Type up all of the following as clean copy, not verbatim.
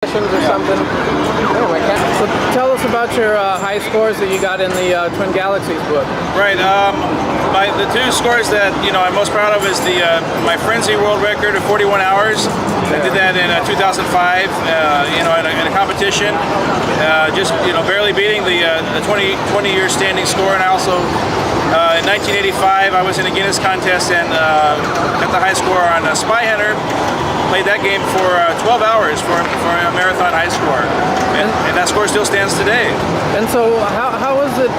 or something. Anyway, so tell us about your high scores that you got in the Twin Galaxies book. Right. The two scores that I'm most proud of is my Frenzy world record of 41 hours. I did that in 2005. In a competition, just barely beating the 20-year standing score, and I also. In 1985, I was in a Guinness contest and got the high score on Spy Hunter. Played that game for 12 hours for a marathon high score, and that score still stands today. And so, how is it?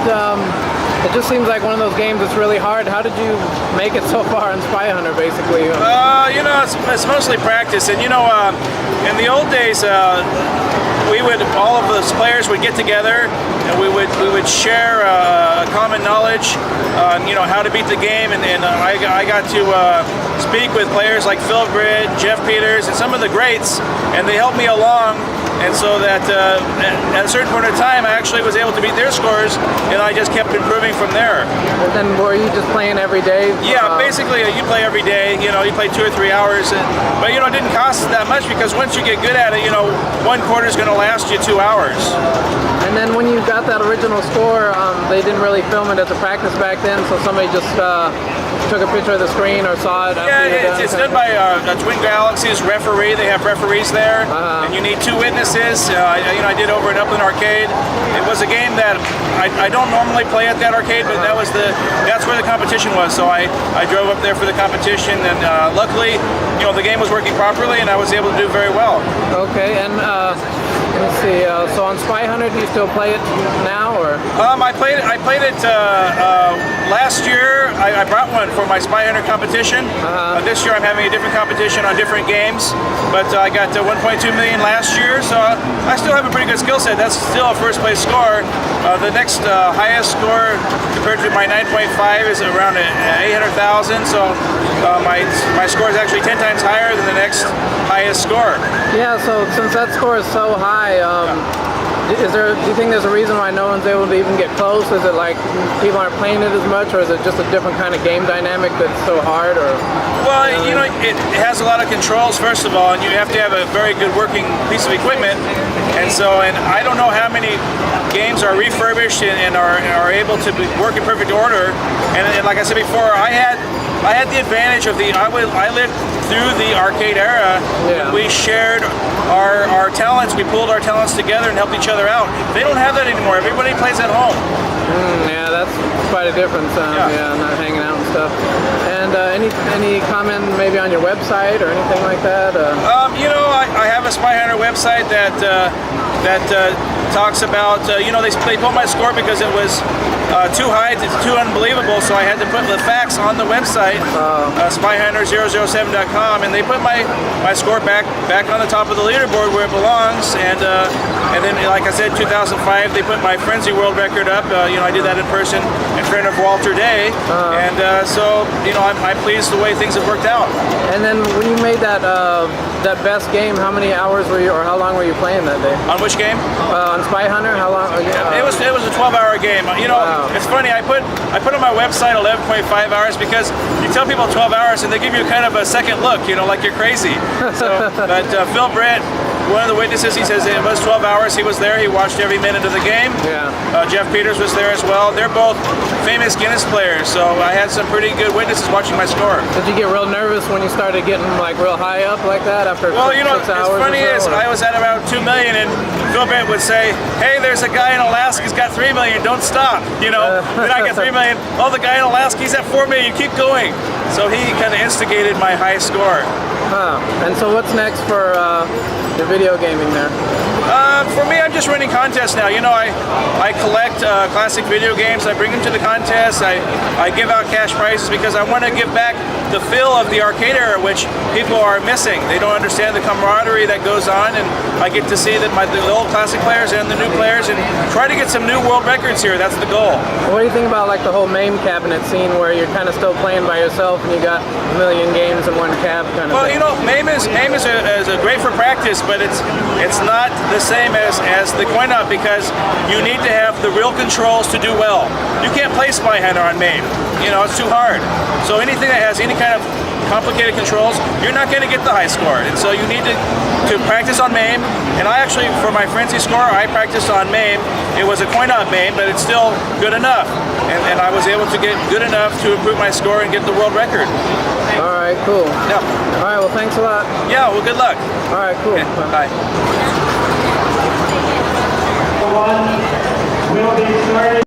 It just seems like one of those games that's really hard. How did you make it so far in Spy Hunter, basically? It's mostly practice, and in the old days. All of those players would get together and we would share common knowledge on how to beat the game, and I got to speak with players like Phil Britt, Jeff Peters, and some of the greats, and they helped me along. And so that at a certain point in time, I actually was able to beat their scores, and I just kept improving from there. And then were you just playing every day? Yeah, basically you play every day. You play 2 or 3 hours, but it didn't cost that much because once you get good at it, 1 quarter is going to last you 2 hours. And then when you got that original score, they didn't really film it as a practice back then, so somebody just took a picture of the screen or saw it. Yeah, it's done by Twin Galaxies referee. They have referees there, and you need 2 witnesses. I did over at Upland Arcade. It was a game that I don't normally play at that arcade, but that's where the competition was. So I drove up there for the competition, and luckily, the game was working properly, and I was able to do very well. Okay, and let's see. So on Spy Hunter, do you still play it now, or? I played it last year. I brought one for my Spy Hunter competition. This year I'm having a different competition on different games, but I got 1.2 million last year, so I still have a pretty good skill set. That's still a first place score. The next highest score compared to my 9.5 is around 800,000, so my score is actually 10 times higher than the next highest score. Yeah, so since that score is so high, do you think there's a reason why no one's able to even get close? Is it like people aren't playing it as much, or is it just a different kind of game dynamic that's so hard? Or well, it has a lot of controls first of all, and you have to have a very good working piece of equipment. And I don't know how many games are refurbished and are able to work in perfect order. And like I said before, I had the advantage of I lived through the arcade era. Yeah. We shared our talents. We pulled our talents together and helped each other out. They don't have that anymore. Everybody plays at home. Yeah, that's quite a difference. Yeah, not hanging out and stuff. And any comment maybe on your website or anything like that? I have a Spy Hunter website that talks about, they pulled my score because it was too high, too unbelievable, so I had to put the facts on the website, spyhunter007.com, and they put my score back on the top of the leaderboard where it belongs, and then, like I said, 2005, they put my Frenzy world record up. I did that in person in front of Walter Day, and so, I'm pleased the way things have worked out. And then when you made that best game, how many hours were you, or how long were you playing that day? On which game? On Spy Hunter, how long? It was a 12-hour game. Wow. It's funny. I put on my website 11.5 hours because you tell people 12 hours and they give you kind of a second look, like you're crazy. But Phil Britt, one of the witnesses, he says it was 12 hours. He was there. He watched every minute of the game. Yeah. Jeff Peters was there as well. They're both famous Guinness players, so I had some pretty good witnesses watching my score. Did you get real nervous when you started getting real high up like that after 6 hours? What's funny is I was at around 2 million, and Phil Britt would say, "Hey, there's a guy in Alaska who's got 3 million. Don't stop." Then I get 3 million. Oh, the guy in Alaska, he's at 4 million. Keep going. So he kind of instigated my high score. And so what's next for the video gaming there? For me, I'm just running contests now. I collect classic video games. I bring them to the contest. I give out cash prizes because I want to give back the feel of the arcade era, which people are missing. They don't understand the camaraderie that goes on, and I get to see that the old classic players and the new players, and try to get some new world records here. That's the goal. What do you think about the whole MAME cabinet scene where you're kind of still playing by yourself and you got a million games in one cab kind of thing? MAME is great for practice, but it's not the same as the coin-op because you need to have the real controls to do well. You can't play Spy Hunter on MAME. It's too hard. So anything that has any kind of complicated controls, you're not going to get the high score. And so you need to practice on MAME. And I actually, for my frenzy score, I practiced on MAME. It was a coin-op MAME, but it's still good enough. And I was able to get good enough to improve my score and get the world record. All right, cool. Yeah. All right, well, thanks a lot. Yeah, well, good luck. All right, cool. Okay, bye. Will be started.